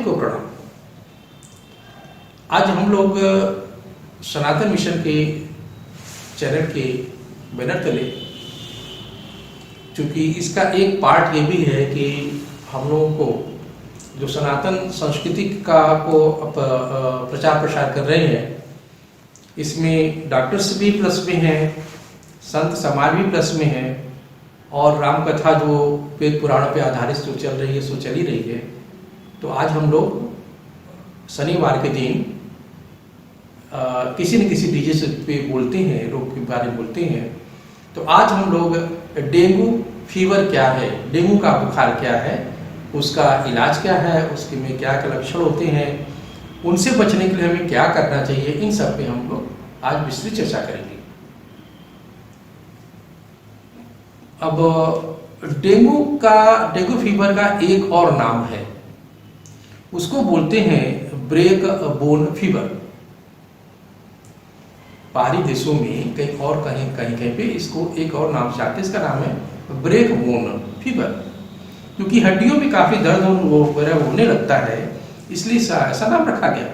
सभी को प्रणाम। आज हम लोग सनातन मिशन के चैनल के बैनर तले, चूँकि इसका एक पार्ट ये भी है कि हम लोगों को जो सनातन संस्कृति का को प्रचार प्रसार कर रहे हैं, इसमें डॉक्टर्स भी प्लस में हैं, संत समाज भी प्लस में है, और राम कथा जो वेद पुराणों पे आधारित जो चल रही है सो चल ही रही है। तो आज हम लोग शनिवार के दिन किसी न किसी डीजे पे बोलते हैं, रोग के बारे में बोलते हैं। तो आज हम लोग डेंगू फीवर क्या है, डेंगू का बुखार क्या है, उसका इलाज क्या है, उसके में क्या क्या लक्षण होते हैं, उनसे बचने के लिए हमें क्या करना चाहिए, इन सब पे हम लोग आज विस्तृत चर्चा करेंगे। अब डेंगू फीवर का एक और नाम है, उसको बोलते हैं ब्रेक बोन फीवर। बाहरी देशों में कहीं पे इसको एक और नाम से आते हैं, इसका नाम है ब्रेक बोन फीवर। क्योंकि हड्डियों में काफी दर्द वगैरह होने लगता है, इसलिए ऐसा नाम रखा गया।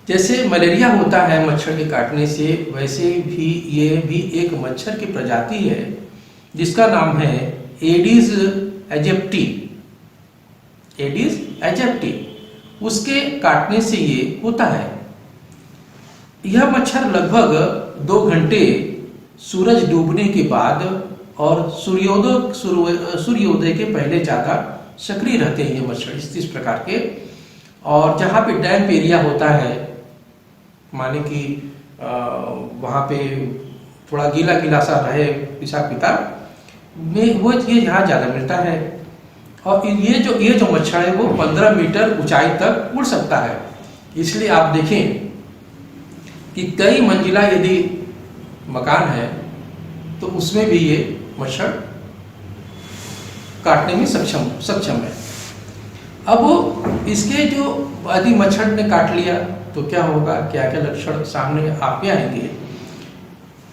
जैसे मलेरिया होता है मच्छर के काटने से, वैसे भी ये भी एक मच्छर की प्रजाति है जिसका नाम है एडिस एजिप्टी। एडिस एजिप्टी, उसके काटने से ये होता है। यह मच्छर लगभग 2 घंटे सूरज डूबने के बाद और सूर्योदय के पहले ज़्यादा सक्रिय रहते हैं ये मच्छर, इस प्रकार के। और जहाँ पे डैम्प एरिया होता है, माने कि वहाँ पे थोड़ा गीला गीला सा रहे पिशाब पिताब में, वो ये यहाँ ज़्यादा मिलता है। और ये जो मच्छर है वो 15 मीटर ऊंचाई तक उड़ सकता है। इसलिए आप देखें कि कई मंजिला यदि मकान है तो उसमें भी ये मच्छर काटने में सक्षम है। अब इसके जो यदि मच्छर ने काट लिया तो क्या होगा, क्या क्या लक्षण सामने आपके आएंगे।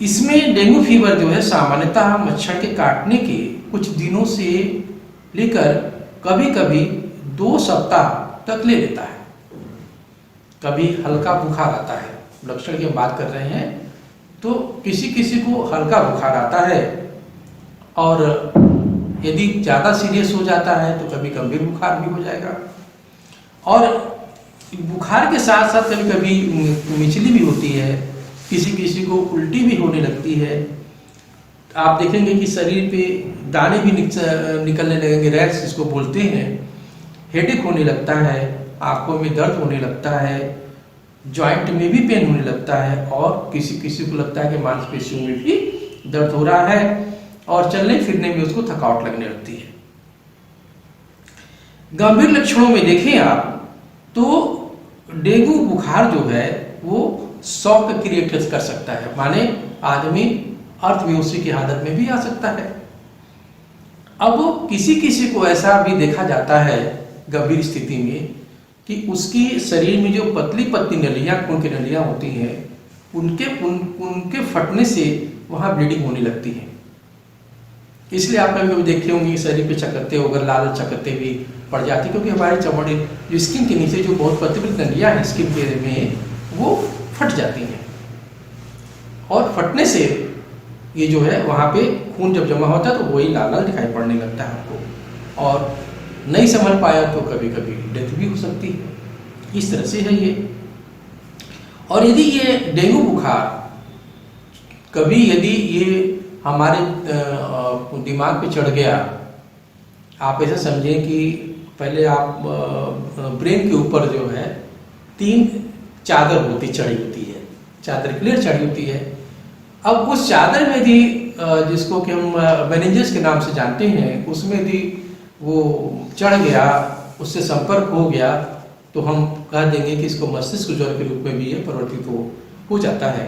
इसमें डेंगू फीवर जो है सामान्यतः मच्छर के काटने के कुछ दिनों से लेकर कभी कभी 2 सप्ताह तक ले लेता है। कभी हल्का बुखार आता है, लक्षण की बात कर रहे हैं, तो किसी किसी को हल्का बुखार आता है, और यदि ज़्यादा सीरियस हो जाता है तो कभी गंभीर बुखार भी हो जाएगा। और बुखार के साथ साथ कभी कभी मिचली भी होती है, किसी किसी को उल्टी भी होने लगती है। आप देखेंगे कि शरीर पे दाने भी निकलने लगेंगे, रैश जिसको बोलते हैं। हेडेक होने लगता है, आंखों में दर्द होने लगता है, जॉइंट में भी पेन होने लगता है, और किसी किसी को लगता है कि मांसपेशियों में भी दर्द हो रहा है, और चलने फिरने में उसको थकावट लगने लगती है। गंभीर लक्षणों में देखें आप तो डेंगू बुखार जो है वो शॉक क्रिएट कर सकता है, माने आदमी अर्थव्यवस्था की हालत में भी आ सकता है। अब किसी किसी को ऐसा भी देखा जाता है गंभीर स्थिति में कि उसकी शरीर में जो पतली पतली नलियां, खून की नलियां होती हैं, उनके फटने से वहां ब्लीडिंग होने लगती है। इसलिए आप कभी देखे होंगे शरीर पे चकत्ते वगैरह, लाल चकत्ते भी पड़ जाती, क्योंकि हमारे चमड़े जो स्किन के नीचे जो बहुत पतली नलियां हैं स्किन के में, वो फट जाती हैं, और फटने से ये जो है वहाँ पे खून जब जमा होता है तो वही लाल लाल दिखाई पड़ने लगता है हमको, और नहीं संभल पाया तो कभी कभी डेथ भी हो सकती है। इस तरह से है ये। और यदि ये डेंगू बुखार कभी यदि ये हमारे दिमाग पे चढ़ गया, आप ऐसा समझें कि पहले आप ब्रेन के ऊपर जो है 3 चादर चढ़ी होती है, चादर क्लियर चढ़ी होती है। अब उस चादर में भी जिसको कि हम मेनिंजस के नाम से जानते हैं, उसमें भी वो चढ़ गया, उससे संपर्क हो गया, तो हम कह देंगे कि इसको मस्तिष्क ज्वर के रूप में भी ये परिवर्तित हो जाता है।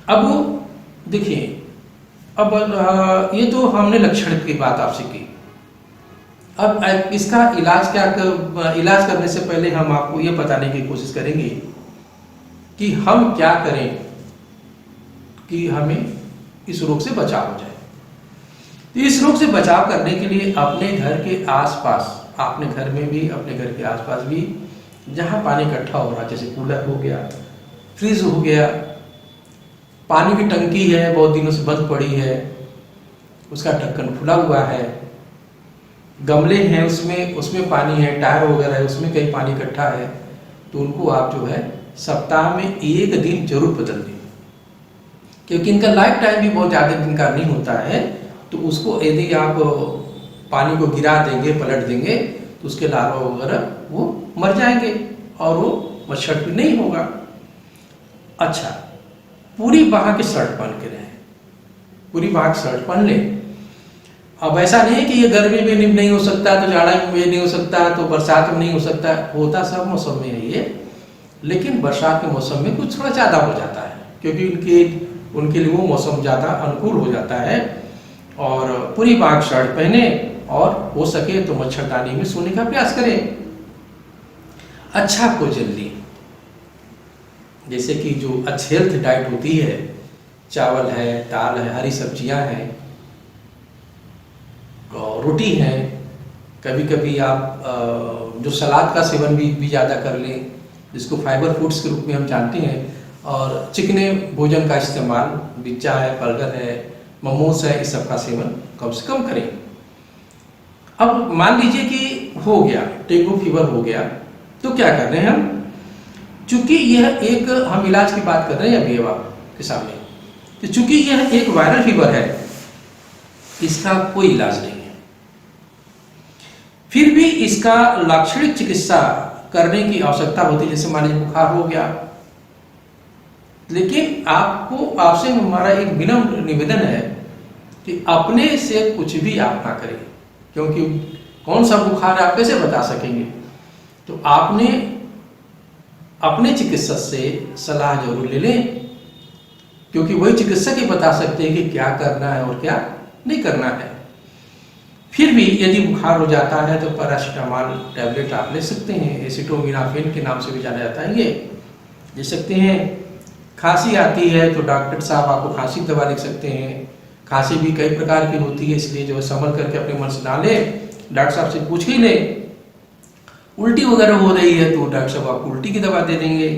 अब देखिए, अब ये तो हमने लक्षण की बात आपसे की। अब इसका इलाज करने से पहले हम आपको ये बताने की कोशिश करेंगे कि हम क्या करें कि हमें इस रोग से बचाव हो जाए। तो इस रोग से बचाव करने के लिए अपने घर के आसपास आपने घर में भी, अपने घर के आसपास भी जहाँ पानी इकट्ठा हो रहा है, जैसे कूलर हो गया, फ्रिज हो गया, पानी की टंकी है बहुत दिनों से बंद पड़ी है, उसका ढक्कन खुला हुआ है, गमले हैं उसमें पानी है, टायर वगैरह है उसमें कहीं पानी इकट्ठा है, तो उनको आप जो है सप्ताह में 1 दिन जरूर बदल दें, क्योंकि इनका लाइफ टाइम भी बहुत ज़्यादा दिन का नहीं होता है। तो उसको यदि आप पानी को गिरा देंगे, पलट देंगे, तो उसके लार्वा वगैरह वो मर जाएंगे और वो मच्छर भी नहीं होगा। अच्छा, पूरी बांह की शर्ट पहन के रहें, पूरी बांह की शर्ट पहन लें। अब ऐसा नहीं है कि ये गर्मी में नहीं हो सकता तो जाड़ा में नहीं हो सकता तो बरसात में नहीं हो सकता, होता सब मौसम में है ये, लेकिन बरसात के मौसम में कुछ थोड़ा ज़्यादा हो जाता है, क्योंकि उनके लिए वो मौसम ज़्यादा अनुकूल हो जाता है। और पूरी बांह शर्ट पहने और हो सके तो मच्छरदानी में सोने का प्रयास करें। अच्छा भोजन लें, जैसे कि जो अच्छी हेल्थ डाइट होती है, चावल है, दाल है, हरी सब्जियां हैं और रोटी है। कभी कभी आप जो सलाद का सेवन भी ज़्यादा कर लें, जिसको फाइबर फूड्स के रूप में हम जानते हैं, और चिकने भोजन का इस्तेमाल, पिज्जा है, बर्गर है, मोमोज है, इस सब का सेवन कम से कम करें। अब मान लीजिए कि हो गया, डेंगू फीवर हो गया, तो क्या कर रहे हैं हम? चूंकि यह एक, हम इलाज की बात कर रहे हैं अभी अब आपके सामने, तो चूंकि यह एक वायरल फीवर है, इसका कोई इलाज नहीं है, फिर भी इसका लाक्षणिक चिकित्सा करने की आवश्यकता होती है। जैसे मान लीजिए बुखार हो गया, लेकिन आपसे हमारा एक विनम्र निवेदन है कि अपने से कुछ भी आप ना करें, क्योंकि कौन सा बुखार है आप कैसे बता सकेंगे। तो आपने अपने चिकित्सक से सलाह जरूर ले लें, क्योंकि वही चिकित्सक ही बता सकते हैं कि क्या करना है और क्या नहीं करना है। फिर भी यदि बुखार हो जाता है तो पैरासीटामोल टैबलेट आप ले सकते हैं, एसिटामिनोफेन के नाम से भी जाना जाता है, ये ले सकते हैं। खांसी आती है तो डॉक्टर साहब आपको खांसी की दवा लिख सकते हैं। खांसी भी कई प्रकार की होती है, इसलिए जो है संभल करके अपने मन से ना ले, डॉक्टर साहब से पूछ ही ले। उल्टी वगैरह हो रही है तो डॉक्टर साहब आपको उल्टी की दवा दे देंगे,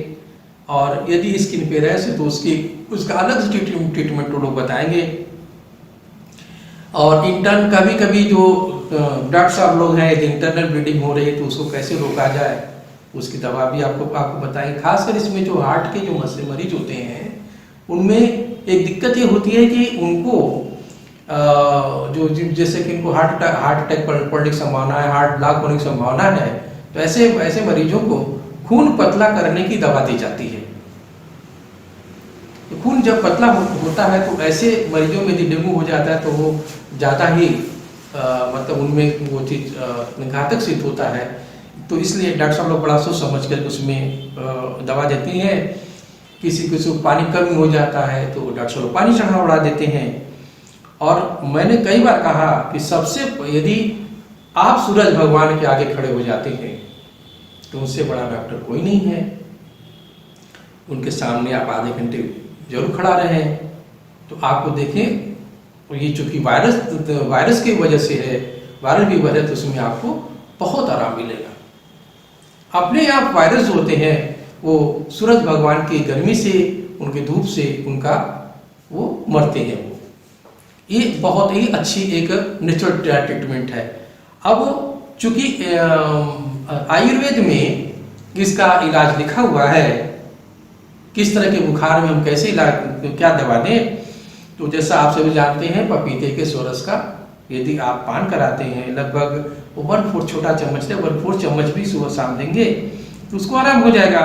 और यदि स्किन पे रैश है तो उसका अलग से ट्रीटमेंट वो लोग बताएंगे। और इंटर्न कभी कभी जो डॉक्टर साहब लोग हैं, यदि इंटरनल ब्लीडिंग हो रही है तो उसको कैसे रोका जाए, उसकी दवा भी आपको बताएंगे। खासकर इसमें जो हार्ट के जो मरीज होते हैं, उनमें एक दिक्कत ये होती है कि उनको जो जैसे कि उनको हार्ट अटैक पड़ने की संभावना है, हार्ट ब्लॉक होने की संभावना है, तो ऐसे मरीजों को खून पतला करने की दवा दी जाती है। तो खून जब पतला होता है तो ऐसे मरीजों में यदि डेंगू हो जाता है तो वो ज़्यादा ही मतलब उनमें वो चीज़ घातक सिद्ध होता है। तो इसलिए डॉक्टर साहब लोग बड़ा सोच समझ कर उसमें दवा देती हैं। किसी को पानी कम हो जाता है तो डॉक्टर साहब लोग पानी चढ़ा उड़ा देते हैं। और मैंने कई बार कहा कि सबसे यदि आप सूरज भगवान के आगे खड़े हो जाते हैं तो उससे बड़ा डॉक्टर कोई नहीं है। उनके सामने आप आधे घंटे जरूर खड़ा रहें तो आपको देखें, ये चूंकि वायरस की वजह से है, वायरल फीवर है, तो उसमें आपको बहुत आराम मिलेगा। अपने आप वायरस जो होते हैं वो सूरज भगवान की गर्मी से, उनके धूप से उनका वो मरते हैं। वो ये बहुत ही अच्छी एक नेचुरल ट्रीटमेंट है। अब चूंकि आयुर्वेद में इसका इलाज लिखा हुआ है, किस तरह के बुखार में हम कैसे इलाज, क्या दवा दें, तो जैसा आप सभी जानते हैं पपीते के सोरस का यदि आप पान कराते हैं, लगभग 1/4 छोटा चम्मच से 1/4 चम्मच भी सुबह शाम देंगे तो उसको आराम हो जाएगा।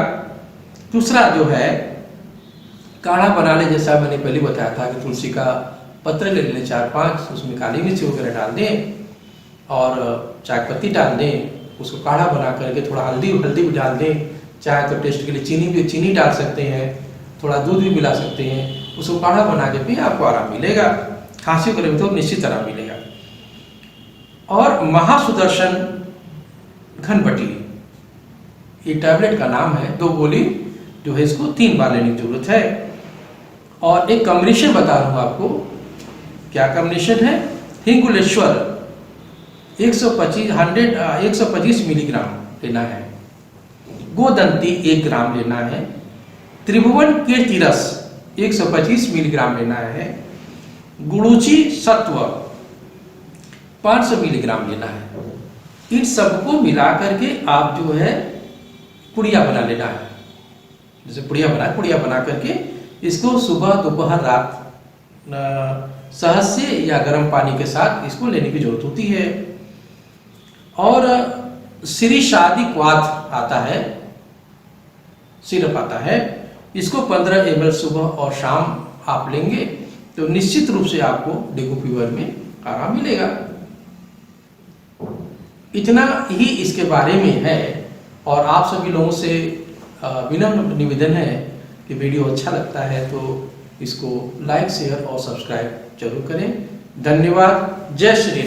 दूसरा जो है काढ़ा बना ले, जैसा मैंने पहले बताया था कि तुलसी का पत्र ले लें 4-5, उसमें काली मिर्च वगैरह डाल दें और चाय पत्ती डाल दें, उसको काढ़ा बना करके थोड़ा हल्दी भी डाल दें, चाहे तो टेस्ट के लिए चीनी डाल सकते हैं, थोड़ा दूध भी मिला सकते हैं, उसको काढ़ा बना के भी आपको आराम मिलेगा। खांसी वगैरह में तो निश्चित आराम मिलेगा। और महासुदर्शन घनबटी, ये टैबलेट का नाम है, 2 गोली जो है इसको 3 बार लेने की जरूरत है। और एक कॉम्बिनेशन बता रहा हूँ आपको, क्या कॉम्बिनेशन है, हिंगुलेश्वर 125 मिलीग्राम लेना है। गोदंती 1 ग्राम लेना है। त्रिभुवन कीर्ति रस 125 मिलीग्राम लेना है। गुड़ूची सत्व 500 मिलीग्राम लेना है। इन सबको मिला करके आप जो है पुड़िया बना लेना है। जैसे पुड़िया बना करके इसको सुबह दोपहर रात शहद से या गर्म पानी के साथ इसको लेने की जरूरत होती है। और श्रीशादिक्वाथ आता है, सिरप आता है, इसको 15 ml सुबह और शाम आप लेंगे तो निश्चित रूप से आपको डेंगू फीवर में आराम मिलेगा। इतना ही इसके बारे में है। और आप सभी लोगों से विनम्र निवेदन है कि वीडियो अच्छा लगता है तो इसको लाइक शेयर और सब्सक्राइब जरूर करें। धन्यवाद। जय श्री राम।